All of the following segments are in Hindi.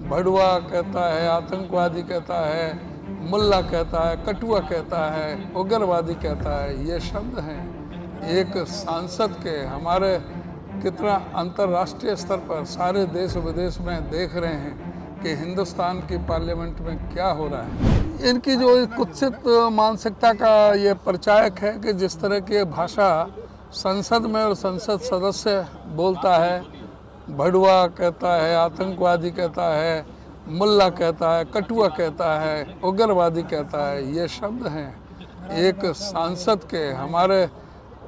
भड़ुआ कहता है, आतंकवादी कहता है, मुल्ला कहता है, कटुआ कहता है, उग्रवादी कहता है। ये शब्द हैं एक सांसद के। हमारे कितना अंतर्राष्ट्रीय स्तर पर सारे देश विदेश में देख रहे हैं कि हिंदुस्तान की पार्लियामेंट में क्या हो रहा है। इनकी जो कुत्सित मानसिकता का ये परिचायक है कि जिस तरह की भाषा संसद में और संसद सदस्य बोलता है, भड़ुआ कहता है, आतंकवादी कहता है, मुल्ला कहता है, कटुआ कहता है, उग्रवादी कहता है। ये शब्द हैं एक सांसद के। हमारे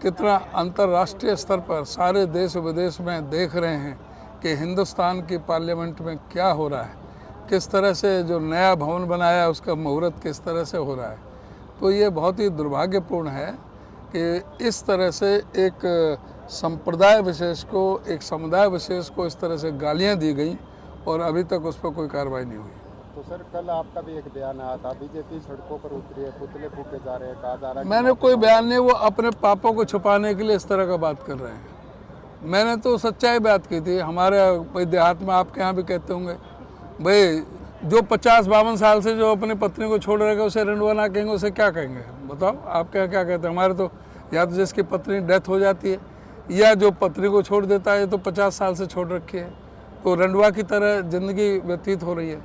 कितना अंतर्राष्ट्रीय स्तर पर सारे देश विदेश में देख रहे हैं कि हिंदुस्तान की पार्लियामेंट में क्या हो रहा है, किस तरह से जो नया भवन बनाया है उसका मुहूर्त किस तरह से हो रहा है। तो ये बहुत ही दुर्भाग्यपूर्ण है कि इस तरह से एक संप्रदाय विशेष को, एक समुदाय विशेष को इस तरह से गालियां दी गई और अभी तक उस पर कोई कार्रवाई नहीं हुई। तो सर, कल आपका भी एक बयान आया था, बीजेपी सड़कों पर उतरी है, पुतले फूके जा रहे हैं, कहा जा रहा है। मैंने कोई बयान नहीं, वो अपने पापों को छुपाने के लिए इस तरह का बात कर रहे हैं। मैंने तो सच्चाई बात की थी। हमारे देहात में आपके यहाँ भी कहते होंगे, भाई जो 50-52 साल से जो अपनी पत्नी को छोड़ रहेगा उसे रंडवा ना कहेंगे, उसे क्या कहेंगे बताओ? आप क्या कहते हैं? हमारे तो या तो जिसकी पत्नी डेथ हो जाती है या जो पत्नी को छोड़ देता है, तो 50 साल से छोड़ रखी है, तो रंडवा की तरह ज़िंदगी व्यतीत हो रही है,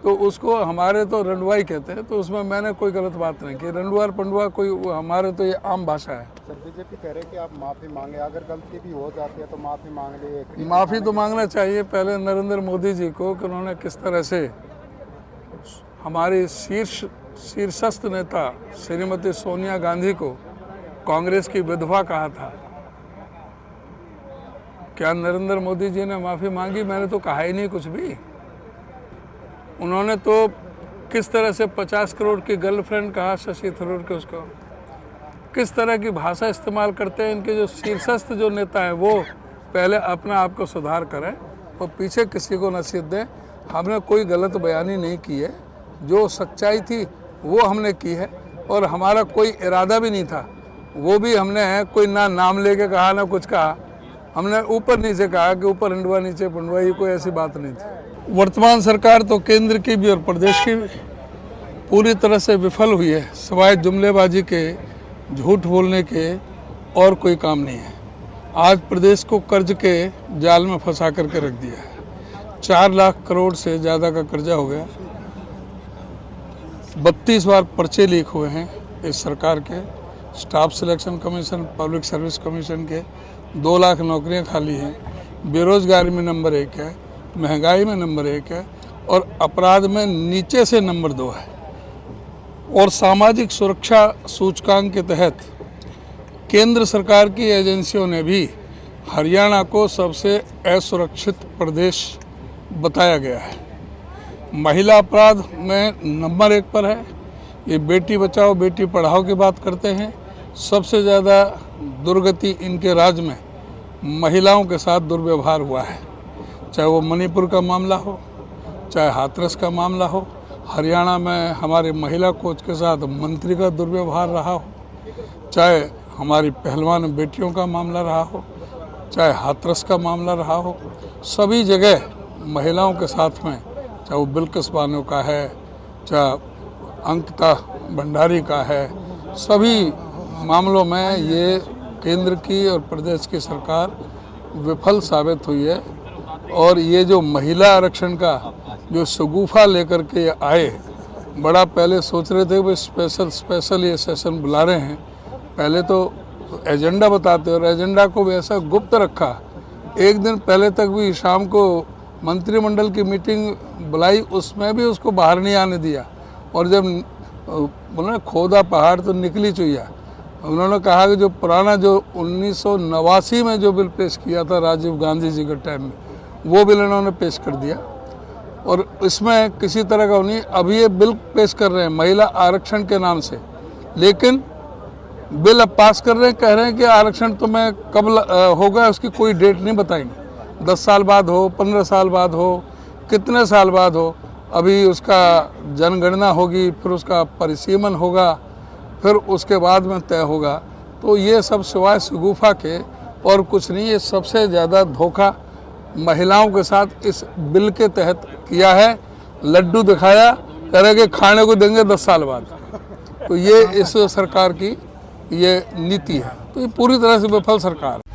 तो उसको हमारे तो रंडवा ही कहते हैं। तो उसमें मैंने कोई गलत बात नहीं की। रंडवा और पंडवा कोई हमारे तो ये आम भाषा है। सर, बीजेपी कह रहे हैं कि आप माफ़ी मांगे, अगर गलती भी हो जाती है तो माफ़ी मांग ली। माफ़ी तो मांगना चाहिए पहले नरेंद्र मोदी जी को कि उन्होंने किस तरह से हमारी शीर्षस्थ नेता श्रीमती सोनिया गांधी को कांग्रेस की विधवा कहा था। क्या नरेंद्र मोदी जी ने माफ़ी मांगी? मैंने तो कहा ही नहीं कुछ भी। उन्होंने तो किस तरह से 50 करोड़ की गर्लफ्रेंड कहा शशि थरूर के, उसको किस तरह की भाषा इस्तेमाल करते हैं। इनके जो शीर्षस्थ जो नेता हैं वो पहले अपना आप को सुधार करें और पीछे किसी को नसीहत दें। हमने कोई गलत बयानी नहीं की है, जो सच्चाई थी वो हमने की है और हमारा कोई इरादा भी नहीं था। वो भी हमने कोई ना नाम लेके कहा ना कुछ कहा, हमने ऊपर नीचे कहा कि ऊपर हिंडवा नीचे पंडवा, ये कोई ऐसी बात नहीं थी। वर्तमान सरकार तो केंद्र की भी और प्रदेश की भी पूरी तरह से विफल हुई है। सिवाय जुमलेबाजी के, झूठ बोलने के और कोई काम नहीं है। आज प्रदेश को कर्ज के जाल में फंसा करके रख दिया है। 4 लाख करोड़ से ज़्यादा का कर्जा हो गया। 32 बार पर्चे लीक हुए हैं इस सरकार के। Staff selection commission, public service commission के 2 लाख नौकरियां खाली हैं। बेरोजगारी में नंबर 1 है, महंगाई में नंबर 1 है और अपराध में नीचे से नंबर 2 है। और सामाजिक सुरक्षा सूचकांक के तहत केंद्र सरकार की एजेंसियों ने भी हरियाणा को सबसे असुरक्षित प्रदेश बताया गया है। महिला अपराध में नंबर 1 पर है। ये बेटी बचाओ बेटी पढ़ाओ की बात करते हैं। सबसे ज़्यादा दुर्गति इनके राज्य में महिलाओं के साथ दुर्व्यवहार हुआ है, चाहे वो मणिपुर का मामला हो, चाहे हाथरस का मामला हो। हरियाणा में हमारी महिला कोच के साथ मंत्री का दुर्व्यवहार रहा हो, चाहे हमारी पहलवान बेटियों का मामला रहा हो, चाहे हाथरस का मामला रहा हो। सभी जगह महिलाओं के साथ में, चाहे वो बिल्किस बानो का है, चाहे अंकिता भंडारी का है, सभी मामलों में ये केंद्र की और प्रदेश की सरकार विफल साबित हुई है। और ये जो महिला आरक्षण का जो शगुफा लेकर के आए, बड़ा पहले सोच रहे थे कि स्पेशल ये सेशन बुला रहे हैं। पहले तो एजेंडा बताते और एजेंडा को भी ऐसा गुप्त रखा। एक दिन पहले तक भी शाम को मंत्रिमंडल की मीटिंग बुलाई, उसमें भी उसको बाहर नहीं आने दिया। और जब उन्होंने खोदा पहाड़ तो निकली चुईया। उन्होंने कहा कि जो पुराना जो 1989 में जो बिल पेश किया था राजीव गांधी जी के टाइम में, वो बिल इन्होंने पेश कर दिया और इसमें किसी तरह का नहीं। अभी ये बिल पेश कर रहे हैं महिला आरक्षण के नाम से, लेकिन बिल अब पास कर रहे हैं, कह रहे हैं कि आरक्षण तुम्हें कब होगा उसकी कोई डेट नहीं बताएंगे। 10 साल बाद हो, 15 साल बाद हो, कितने साल बाद हो। अभी उसका जनगणना होगी, फिर उसका परिसीमन होगा, फिर उसके बाद में तय होगा। तो ये सब सिवाय शगुफा के और कुछ नहीं। ये सबसे ज़्यादा धोखा महिलाओं के साथ इस बिल के तहत किया है। लड्डू दिखाया, कह रहे कि खाने को देंगे 10 साल बाद। तो ये इस सरकार की ये नीति है। तो ये पूरी तरह से विफल सरकार है।